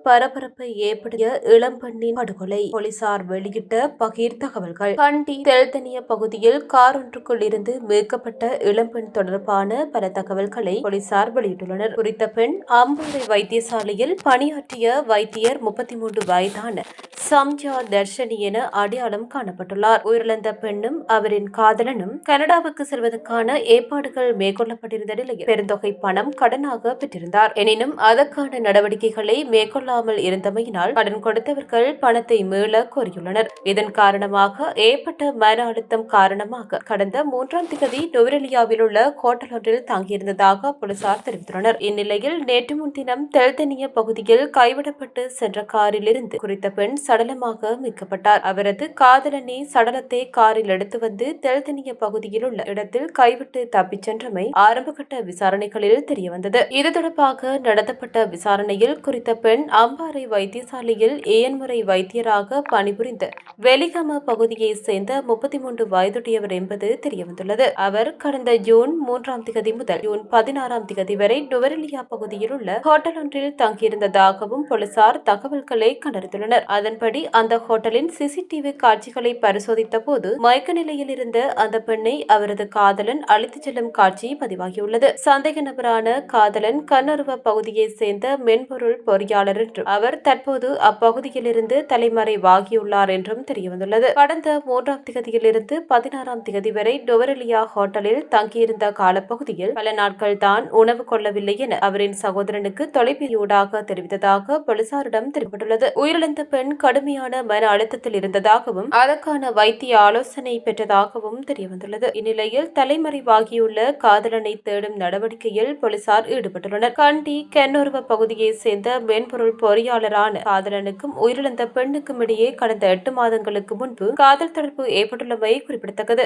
பரபரப்பை ஏற்படுத்திய இளம்பெண்ணின் படுகொலை. போலீசார் வெளியிட்ட பகீர் தகவல்கள். கண்டி தெல்தனிய பகுதியில் கார் ஒன்றுக்குள் இருந்து மீட்கப்பட்ட இளம்பெண் தொடர்பான பல தகவல்களை போலீசார் வெளியிட்டுள்ளனர். குறித்த பெண் அம்பாறை வைத்தியசாலையில் பணியாற்றிய வைத்தியர் 33 வயதான சம்யா தர்ஷனி என அடையாளம் காணப்பட்டுள்ளார். உயிரிழந்த பெண்ணும் அவரின் காதலனும் கனடாவுக்கு செல்வதற்கான ஏற்பாடுகள் மேற்கொள்ளப்பட்டிருந்த நிலையில் பெருந்தொகை பணம் கடனாக பெற்றிருந்தார். எனினும் அதற்கான நடவடிக்கைகளை மேற்கொள்ளாமல் இருந்தமையினால் கடன் கொடுத்தவர்கள் பணத்தை மீள கோரியுள்ளனர். இதன் காரணமாக ஏற்பட்ட மன அழுத்தம் காரணமாக கடந்த 3ஆம் தேதி நுவரெலியாவில் உள்ள ஹோட்டல் ஒன்றில் தங்கியிருந்ததாக போலீசார் தெரிவித்துள்ளனர். இந்நிலையில் நேற்று முன்தினம் தெல்தனிய பகுதியில் கைவிடப்பட்டு சென்ற காரில் இருந்து குறித்த பெண் சடலமாக மீட்கப்பட்டார். அவரது காதலனே சடலத்தை காரில் எடுத்து வந்து தெல்தனிய பகுதியில் உள்ள இடத்தில் கைவிட்டு தப்பிச் சென்றமை ஆரம்பகட்ட விசாரணைகளில் தெரியவந்தது. இது தொடர்பாக நடத்தப்பட்ட விசாரணையில் குறித்த பெண் அம்பாறை வைத்தியசாலையில் ஏஎன்முறை வைத்தியராக பணிபுரிந்த வெலிகம பகுதியை சேர்ந்த 33 வயதுடையவர் என்பது தெரியவந்துள்ளது. அவர் கடந்த ஜூன் 3ஆம் தேதி முதல் ஜூன் 16ஆம் தேதி வரை நுவரெலியா பகுதியில் உள்ள ஹோட்டல் ஒன்றில் தங்கியிருந்ததாகவும் போலீசார் தகவல்களை கண்டறிந்துள்ளனர். அதன்படி அந்த ஹோட்டலின் சிசிடிவி காட்சிகளை பரிசோதித்த போது மயக்க நிலையில் இருந்த அந்த பெண்ணை அவரது காதலன் அழைத்துச் செல்லும் காட்சி பதிவாகியுள்ளது. சந்தேக நபரான காதலன் கண்ணருவ பகுதியை சேர்ந்த மென்பொருள் பொறியாளர் என்றும் அவர் தற்போது அப்பகுதியில் இருந்து தலைமறைவாகியுள்ளார் என்றும் தெரியவந்துள்ளது. கடந்த 3ஆம் தேதியிலிருந்து 16ஆம் தேதி வரை நுவரெலியா ஹோட்டலில் தங்கியிருந்த காலப்பகுதியில் பல நாட்கள் தான் உணவு கொள்ளவில்லை என அவரின் சகோதரனுக்கு தொலைபேசியூடாக தெரிவித்ததாக போலீசாரிடம் தெரிவிக்கப்பட்டுள்ளது. உயிரிழந்த பெண் கடுமையான மன அழுத்தத்தில் இருந்ததாகவும் அதற்கான வைத்திய ஆலோசனை பெற்றதாகவும் தெரியவந்துள்ளது. இந்நிலையில் தலைமறைவாகியுள்ள காதலனை தேடும் நடவடிக்கையில் போலீசார் ஈடுபட்டுள்ளனர். கண்டி கென்னோர்வ பகுதியை சேர்ந்த மென்பொருள் பொறியாளரான காதலனுக்கும் உயிரிழந்த பெண்ணுக்கும் இடையே கடந்த 8 மாதங்களுக்கு முன்பு காதல் தொடர்பு ஏற்பட்டுள்ளமை குறிப்பிடத்தக்கது.